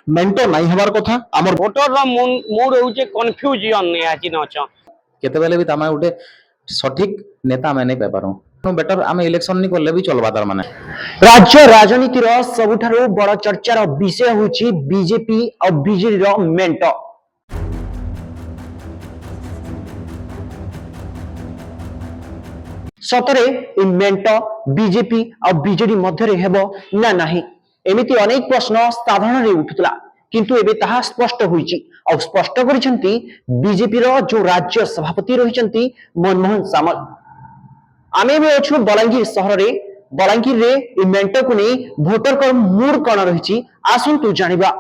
मेंटो नहीं हबार कथा हमर भोटर मूड होचे कंफ्यूजन याची नच केतेबेले भी तमे उठे सठिक नेता में नहीं पाई पारू तो बेटर आम इलेक्शन नहीं करले भी चलबा तार माने राज्य राजनीतिर सबुठारु बड़ चर्चार विषय होची बीजेपी और बीजेडी मेंट। सतरे मेंट बीजेपी और बीजेडी मध्य हेबो ना नाही एमिति अनेक प्रश्न साधारण रे उठुतला किंतु एबे ताहा स्पष्ट होईची और स्पष्ट करिसंती बीजेपी रो जो राज्य सभापति रहिसंती मनमोहन सामल। आमे भी अछु बलांगीर शहर रे बलांगीर रे इ मेंट को नै भोटर को मूड कोन रहिची आसंतु जानिबा।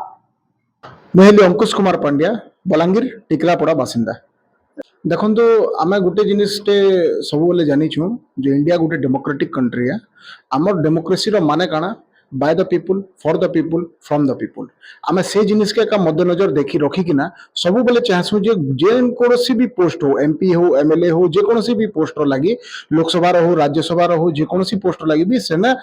मुहेली अंकुश कुमार पांड्या बलांगीर टिकरापड़ा बासिंदा। देखो तो आम गोटे जिनटे सब बेले जानी जो इंडिया गोटे डेमोक्रेटिक कंट्री है आमर डेमोक्रेसी माने काना by the people for the people from the people आम से जिनिस के मद्देनजर देखी रखिकिना सब बेले चाहसु जे कौन भी पोस्ट हो एमपी हो एमएलए हो जेकोसी भी पोस्ट लगी लोकसभा हो राज्यसभा हो जेकोसी पोस्ट लगी भी सेना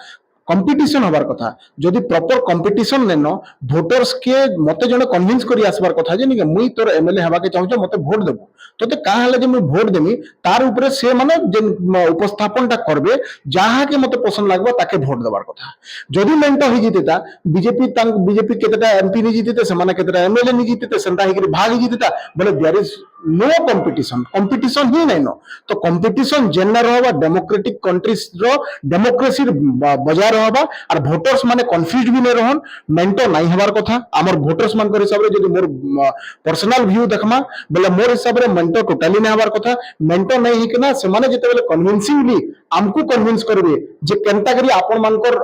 कंपटीशन हबार कथा जदि प्रॉपर कंपटीशन नेन भोटर्स के मते जने कन्विंस करी आसबार कथा जे निके मुई तोर एमएलए हबा के चाहू मते भोट देबो तोते का हले जे मुई भोट देमी तार ऊपर से माने जे उपस्थापनटा करबे जहा के मते पसंद लागबा ताके भोट देबार कथा जदि मेंट हो जितेता बीजेपी केतेटा एमपी नि जितेते से माने केतेटा एमएलए नि जितेते सेंता हिकरी भाग जितेता बोले देयर इज नो कंपटीशन ही नहीं नो तो कंपटीशन जेनर होबा डेमोक्रेटिक कंट्रीज रो डेमोक्रेसी बजाय रहबा और भोटर्स माने कंफ्यूज भी नहीं रहन मेंटो नहीं हबार कथा हमर भोटर्स मान कर हिसाब रे जदि मोर पर्सनल व्यू देखमा बोले मोर हिसाब रे मेंटो टोटली नहीं हबार कथा मेंटो नहीं हिकना से माने जते बेले कन्विंसिंगली हमकु कन्विंस करबे जे केनता करी आपन मानकर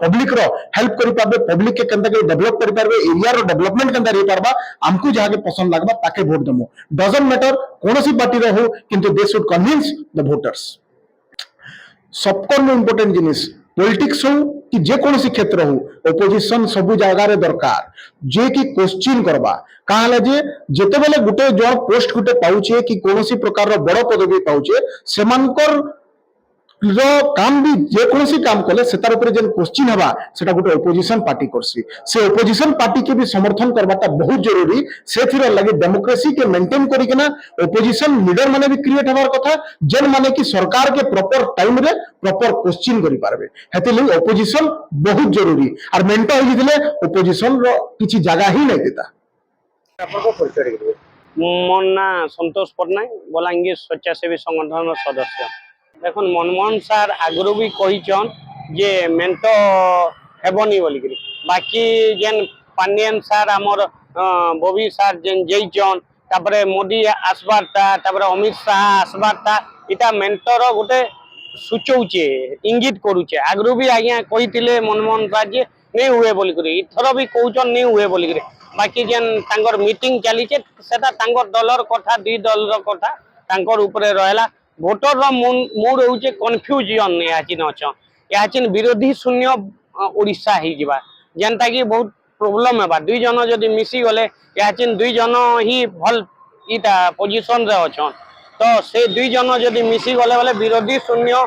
पब्लिक रो हेल्प करि पाबे पब्लिक के केनता करी डेवलप करि पाबे एरिया रो डेवलपमेंट केनता रे पारबा हमकु जहा के पसंद लागबा ताके वोट देमु डजंट मैटर कोनोसी पार्टी रो हो किंतु they should convince the voters सबको इंपोर्टेंट जिनिस पॉलिटिक्स हो कि जेकोसी क्षेत्र हो ओपोजिशन सब जगार दरकार जे कि क्वेश्चन करबा कहले जे जेते बेले गुटे जण पोस्ट गुटे पाउचे कि कोनोसी प्रकार रो बड़ पदवी पाउचे सेमानकर रो काम भी जेकोसी काम कले सेतार ऊपर जेन क्वेश्चन हबा सेटा गुटे ओपोजिशन पार्टी करसी से ओपोजिशन पार्टी के भी समर्थन करबाटा बहुत जरूरी से फिर लगे डेमोक्रेसी के मेंटेन करिकना ओपोजिशन लीडर माने भी क्रिएट हबार कथा जेन माने कि सरकार के प्रॉपर टाइम रे प्रॉपर क्वेश्चन करि पारबे हेते लई ओपोजिशन बहुत जरूरी और मेंटो हो जितले ओपोजिशन रो किछि जगह ही नहीं देता। आपको परिचय देबे मोर ना संतोष पटनायक बलांगीर स्वेच्छासेवी संगठन सदस्य। देखो मनमोहन सार आगु भी कहीचन जे मेंटो हेबनी बोली बाकी जेन पांडियन सार आमर बबी सार जेन जईचन तापरे मोदी आसबारटा तापरे अमित शाह आसबारटा इटा मेंटोर गोटे सूचौचे इंगित करूचे आगु भी आज्ञा कही मनमोहन सार जे नहीं हुए बोली इथर भी कहचन नहीं हुए बोली बाकी जेन तांगर मीटिंग चली सेटा तांगर दलर कथा दुई दलर कथा तांकर ऊपर रहला भोटर मूड होचे कंफ्यूजन याची नच याचिन विरोधी शून्य ओडिशा ही जिबा जेनता कि बहुत प्रॉब्लम हेबा दुई जन जदि मिसी गले याचिन दुई जन ही भल इटा पोजीशन रे अछन तो से दुई जन जदि मिसी गले वाले विरोधी शून्य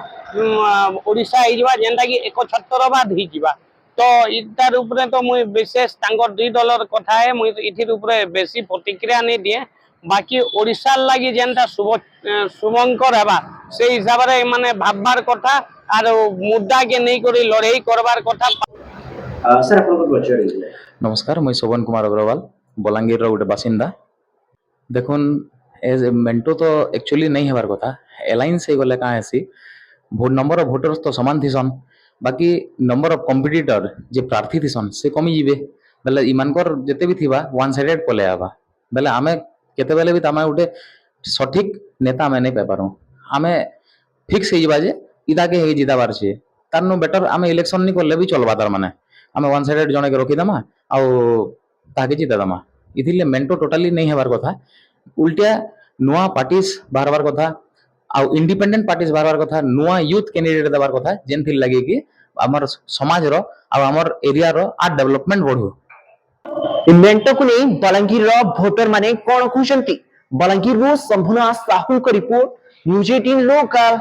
ओडिशा ही जिबा जेनता कि एक छत्तरबाद ही जिबा तो इतार ऊपर तो मुई विशेष तांगर दुई दलर कथा है मुई इथिर ऊपर बेसी प्रतिक्रिया नहीं दिए बाकी ओडिशा लगी जेनटा शुभंकर हेबा से हिसाब रे माने भाबबार कथा आरो मुद्दा के नहीं करी लड़ाई करबार कथा। सर आपन को परिचय देबे। नमस्कार मैं शोभन कुमार अग्रवाल बलांगीर रो गोटे बासिंदा। देखुन एज मेंटो तो एक्चुअली नहीं हेबार कथा अलायंस हे गले का हेसी भोट नंबर ऑफ वोटर्स तो समान थिसन बाकी नंबर ऑफ कॉम्पिटिटर जे प्रार्थी थिसन से कमी जिवे बेले इमानकर जते भी थिबा वन साइडेड पले आबा बेले आमे केते बेले भी तमे उठे सठिक नेता में नहीं पाई पारू आमे फिक्स हे जिबा जे इदा के हे जिताबार छे तार नो बेटर आमे इलेक्शन नहीं करले भी चलबा तार माने आमे वन साइडेड जने के रखी दमा आ ताके जिता दमा इथिले मेंटो टोटली नहीं हेबार कथा उल्टा नुआ पार्टीज बारबार कथा आ इंडिपेंडेंट पार्टीज बारबार कथा नुआ यूथ कैंडिडेट देबार कथा जेन थिल लगे कि हमर समाज रो आ हमर एरिया रो आ डेवलपमेंट बढ़ो मेंटो को नहीं बलांगीर रो भोटर माने कोन कहउछंती बलांगीर रो संभुना साहू को रिपोर्ट न्यूज 18 लोकल।